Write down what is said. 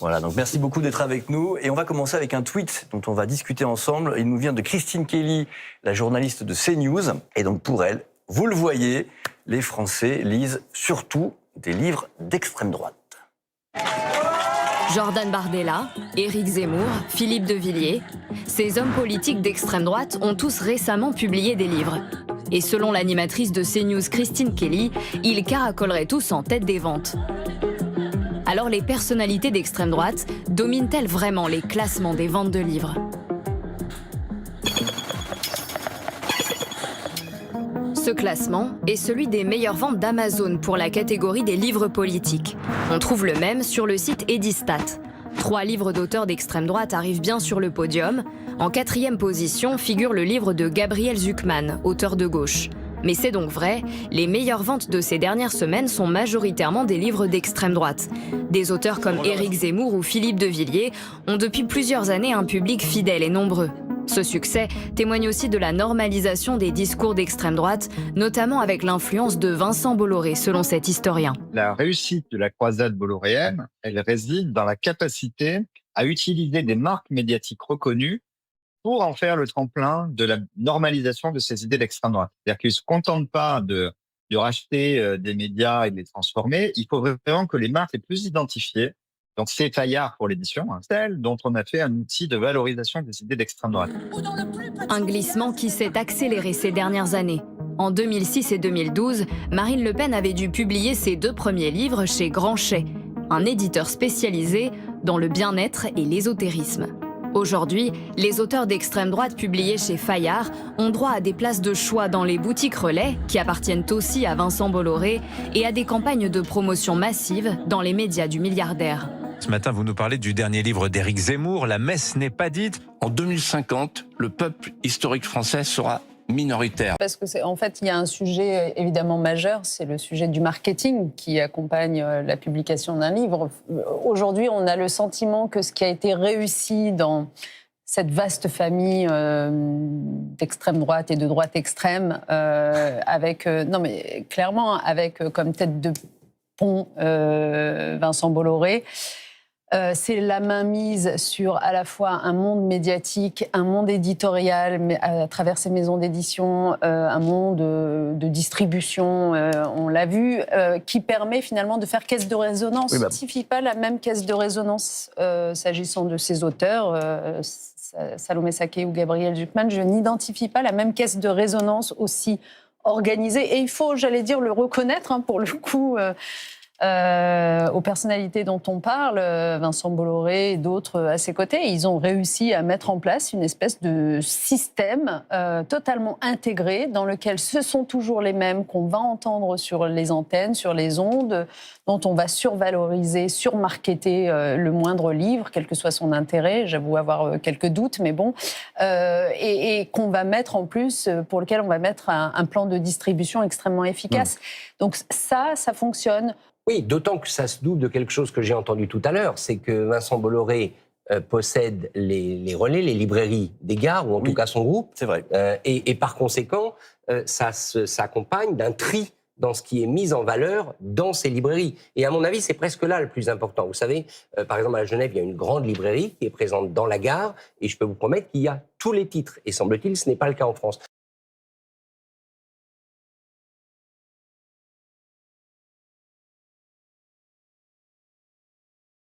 Voilà, donc merci beaucoup d'être avec nous. Et on va commencer avec un tweet dont on va discuter ensemble. Il nous vient de Christine Kelly, la journaliste de CNews. Et donc pour elle, vous le voyez, les Français lisent surtout des livres d'extrême droite. Jordan Bardella, Éric Zemmour, Philippe de Villiers, ces hommes politiques d'extrême droite ont tous récemment publié des livres. Et selon l'animatrice de CNews Christine Kelly, ils caracoleraient tous en tête des ventes. Alors les personnalités d'extrême droite dominent-elles vraiment les classements des ventes de livres ? Ce classement est celui des meilleures ventes d'Amazon pour la catégorie des livres politiques. On trouve le même sur le site Edistat. 3 livres d'auteurs d'extrême droite arrivent bien sur le podium. En 4e position figure le livre de Gabriel Zucman, auteur de gauche. Mais c'est donc vrai, les meilleures ventes de ces dernières semaines sont majoritairement des livres d'extrême droite. Des auteurs comme Éric Zemmour ou Philippe de Villiers ont depuis plusieurs années un public fidèle et nombreux. Ce succès témoigne aussi de la normalisation des discours d'extrême droite, notamment avec l'influence de Vincent Bolloré, selon cet historien. La réussite de la croisade bolloréenne, elle réside dans la capacité à utiliser des marques médiatiques reconnues pour en faire le tremplin de la normalisation de ces idées d'extrême droite. C'est-à-dire qu'ils ne se contentent pas de racheter des médias et de les transformer. Il faut vraiment que les marques les plus identifiées, donc c'est Fayard pour l'édition, celle dont on a fait un outil de valorisation des idées d'extrême droite. Un glissement qui s'est accéléré ces dernières années. En 2006 et 2012, Marine Le Pen avait dû publier ses 2 premiers livres chez Grandchet, un éditeur spécialisé dans le bien-être et l'ésotérisme. Aujourd'hui, les auteurs d'extrême droite publiés chez Fayard ont droit à des places de choix dans les boutiques relais, qui appartiennent aussi à Vincent Bolloré, et à des campagnes de promotion massives dans les médias du milliardaire. Ce matin, vous nous parlez du dernier livre d'Éric Zemmour, La messe n'est pas dite. En 2050, le peuple historique français sera minoritaire. Parce que en fait, il y a un sujet évidemment majeur, c'est le sujet du marketing qui accompagne la publication d'un livre. Aujourd'hui, on a le sentiment que ce qui a été réussi dans cette vaste famille d'extrême droite et de droite extrême, clairement avec comme tête de pont Vincent Bolloré. C'est la mainmise sur à la fois un monde médiatique, un monde éditorial mais à travers ces maisons d'édition, un monde de distribution, on l'a vu, qui permet finalement de faire caisse de résonance. On n'identifie pas la même caisse de résonance s'agissant de ces auteurs, Salomé Saké ou Gabriel Zucman. Je n'identifie pas la même caisse de résonance aussi organisée. Et il faut, j'allais dire, le reconnaître pour le coup. Aux personnalités dont on parle, Vincent Bolloré et d'autres à ses côtés, ils ont réussi à mettre en place une espèce de système totalement intégré dans lequel ce sont toujours les mêmes qu'on va entendre sur les antennes, sur les ondes, dont on va survaloriser, surmarketer le moindre livre, quel que soit son intérêt. J'avoue avoir quelques doutes, mais bon. Et qu'on va mettre en plus, pour lequel on va mettre un plan de distribution extrêmement efficace. Donc ça fonctionne. Oui, d'autant que ça se double de quelque chose que j'ai entendu tout à l'heure, c'est que Vincent Bolloré possède les relais, les librairies des gares, ou en tout cas son groupe. C'est vrai. Et par conséquent, ça s'accompagne d'un tri dans ce qui est mis en valeur dans ces librairies. Et à mon avis, c'est presque là le plus important. Vous savez, par exemple, à Genève, il y a une grande librairie qui est présente dans la gare, et je peux vous promettre qu'il y a tous les titres. Et semble-t-il, ce n'est pas le cas en France.